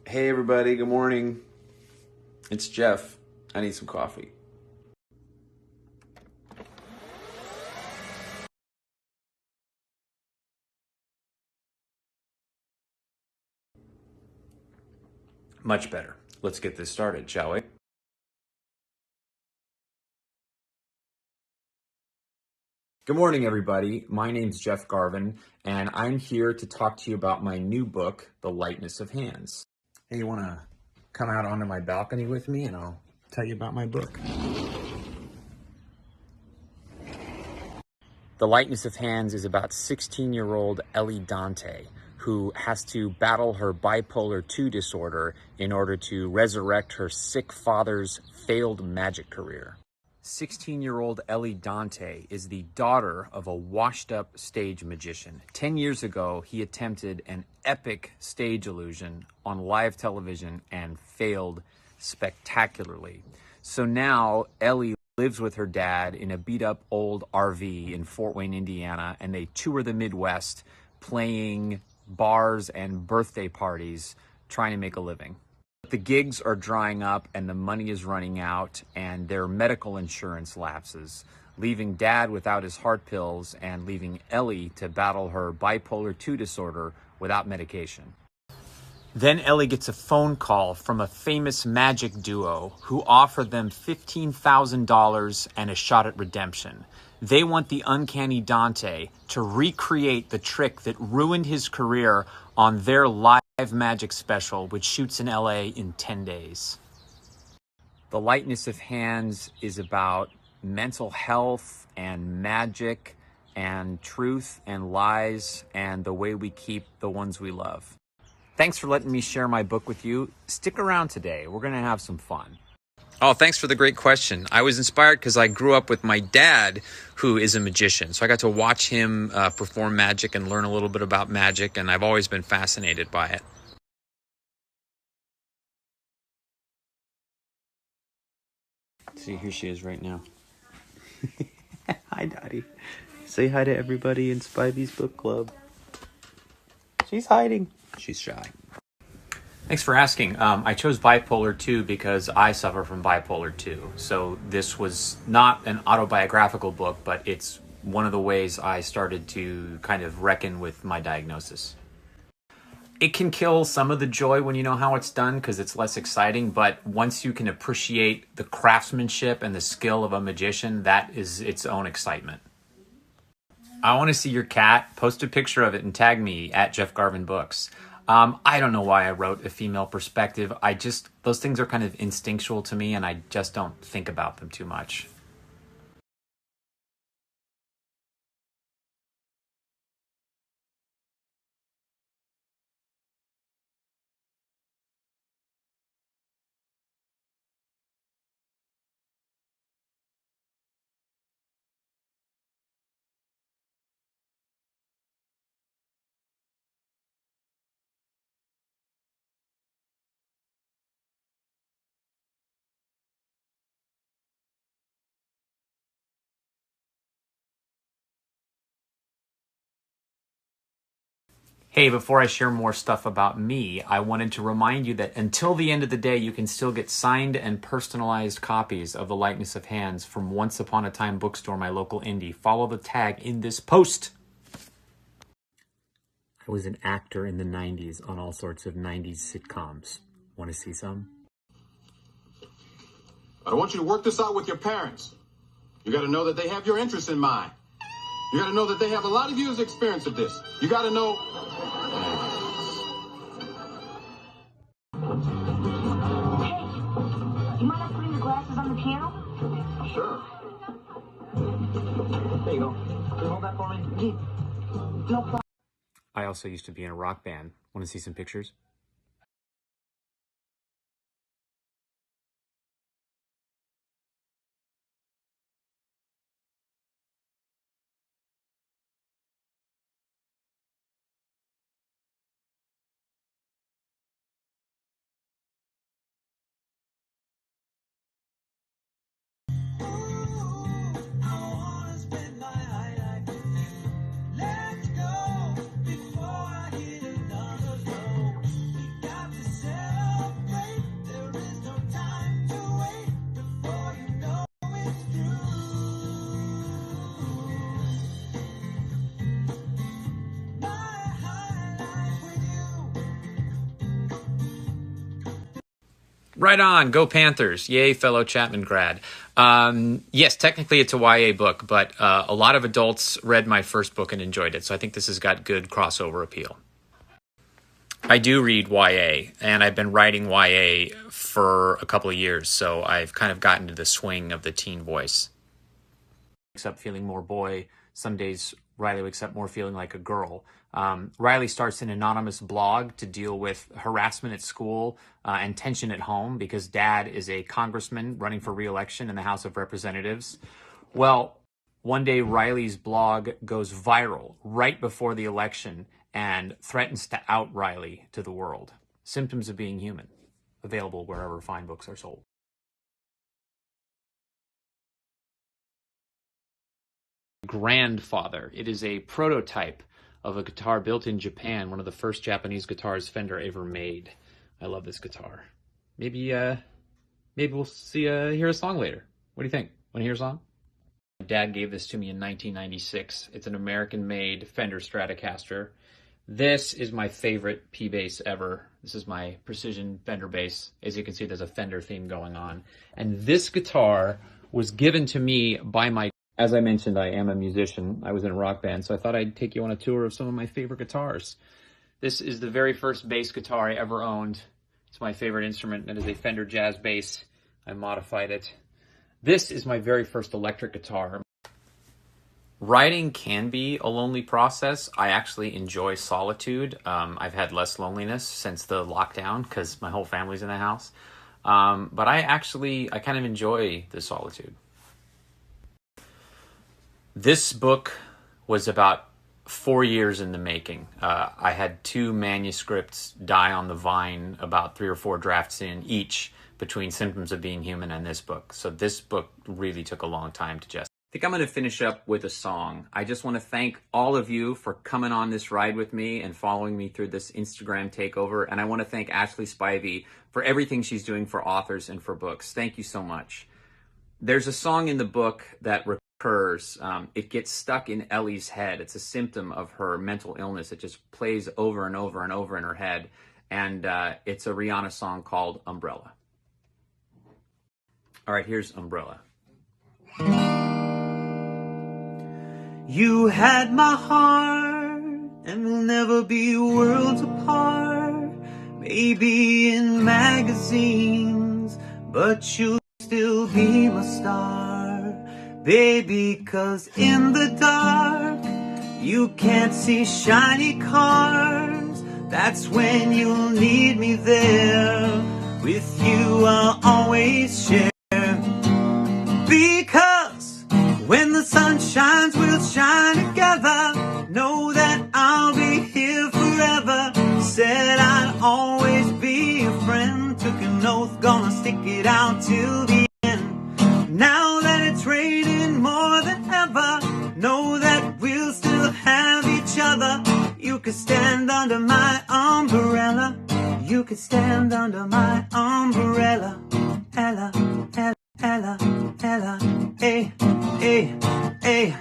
Hey everybody, good morning. It's Jeff. I need some coffee. Much better. Let's get this started, shall we? Good morning, everybody. My name's Jeff Garvin, and I'm here to talk to you about my new book, The Lightness of Hands. Hey, you want to come out onto my balcony with me, and I'll tell you about my book? The Lightness of Hands is about 16-year-old Ellie Dante, who has to battle her bipolar 2 disorder in order to resurrect her sick father's failed magic career. 16-year-old Ellie Dante is the daughter of a washed-up stage magician. 10 years ago, he attempted an epic stage illusion on live television and failed spectacularly. So now Ellie lives with her dad in a beat-up old RV in Fort Wayne, Indiana, and they tour the Midwest playing bars and birthday parties, trying to make a living. The gigs are drying up and the money is running out, and their medical insurance lapses, leaving Dad without his heart pills and leaving Ellie to battle her bipolar 2 disorder without medication. Then Ellie gets a phone call from a famous magic duo who offer them $15,000 and a shot at redemption. They want the uncanny Dante to recreate the trick that ruined his career on their live magic special, which shoots in LA in 10 days. The Lightness of Hands is about mental health and magic and truth and lies and the way we keep the ones we love. Thanks for letting me share my book with you. Stick around today. We're going to have some fun. Oh, thanks for the great question. I was inspired because I grew up with my dad, who is a magician. So I got to watch him perform magic and learn a little bit about magic, and I've always been fascinated by it. See, here she is right now. Hi, Daddy. Say hi to everybody in Spivey's book club. She's hiding. She's shy. Thanks for asking. I chose bipolar 2 because I suffer from bipolar 2. So this was not an autobiographical book, but it's one of the ways I started to kind of reckon with my diagnosis. It can kill some of the joy when you know how it's done because it's less exciting, but once you can appreciate the craftsmanship and the skill of a magician, that is its own excitement. I want to see your cat. Post a picture of it and tag me at Jeff Garvin Books. I don't know why I wrote a female perspective. Those things are kind of instinctual to me, and I just don't think about them too much. Hey, before I share more stuff about me, I wanted to remind you that until the end of the day, you can still get signed and personalized copies of The Lightness of Hands from Once Upon a Time Bookstore, my local indie. Follow the tag in this post. I was an actor in the 90s on all sorts of 90s sitcoms. Want to see some? I want you to work this out with your parents. You got to know that they have your interests in mind. You got to know that they have a lot of years' experience of this. You got to know... Hey, you mind not putting the glasses on the piano? Sure. There you go. Can you hold that for me? No problem. I also used to be in a rock band. Want to see some pictures? Right on. Go Panthers. Yay, fellow Chapman grad. Yes, technically it's a YA book, but a lot of adults read my first book and enjoyed it. So I think this has got good crossover appeal. I do read YA, and I've been writing YA for a couple of years. So I've kind of gotten to the swing of the teen voice. Wakes up feeling more boy. Some days Riley wakes up more feeling like a girl. Riley starts an anonymous blog to deal with harassment at school and tension at home because dad is a congressman running for re-election in the House of Representatives. Well, one day Riley's blog goes viral right before the election and threatens to out Riley to the world. Symptoms of Being Human, available wherever fine books are sold. Grandfather. It is a prototype of a guitar built in Japan, one of the first Japanese guitars Fender ever made. I love this guitar. Maybe we'll hear a song later. What do you think? Want to hear a song? My dad gave this to me in 1996. It's an American-made Fender Stratocaster. This is my favorite P bass ever. This is my precision Fender bass. As you can see, there's a Fender theme going on. And this guitar was given to me by my... As I mentioned, I am a musician. I was in a rock band, so I thought I'd take you on a tour of some of my favorite guitars. This is the very first bass guitar I ever owned. It's my favorite instrument. It is a Fender Jazz bass. I modified it. This is my very first electric guitar. Writing can be a lonely process. I actually enjoy solitude. I've had less loneliness since the lockdown because my whole family's in the house. But I kind of enjoy the solitude. This book was about 4 years in the making. I had 2 manuscripts die on the vine about 3 or 4 drafts in each between Symptoms of Being Human and this book. So this book really took a long time to just... I think I'm going to finish up with a song. I just want to thank all of you for coming on this ride with me and following me through this Instagram takeover. And I want to thank Ashley Spivey for everything she's doing for authors and for books. Thank you so much. There's a song in the book that recurs. It gets stuck in Ellie's head. It's a symptom of her mental illness. It just plays over and over and over in her head. And it's a Rihanna song called Umbrella. All right, here's Umbrella. You had my heart, and we'll never be worlds apart. Maybe in magazines, but you'll still be my star. Baby, 'cause in the dark, you can't see shiny cars. That's when you'll need me there. With you I'll always share. Because when the sun shines, we'll shine together. Know that I'll be here forever. Said I'd always be a friend. Took an oath, gonna stick it out till the end. Now that it's raining more than ever, know that we'll still have each other. You could stand under my umbrella. You could stand under my umbrella. Ella, Ella, Ella, Ella, eh, eh, eh,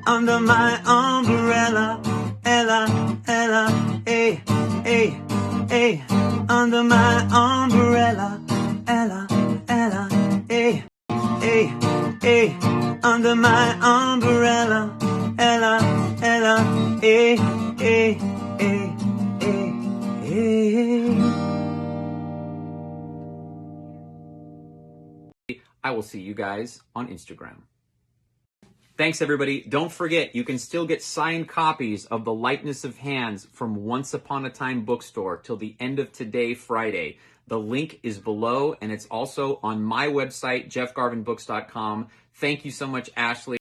under my umbrella. Ella, Ella, eh, eh, eh, under my umbrella. Ella, Ella, eh, eh, eh, under my umbrella. Ella, Ella, eh, eh, eh, eh, eh. I will see you guys on Instagram. Thanks, everybody. Don't forget, you can still get signed copies of The Lightness of Hands from Once Upon a Time Bookstore till the end of today, Friday. The link is below, and it's also on my website, jeffgarvinbooks.com. Thank you so much, Ashley.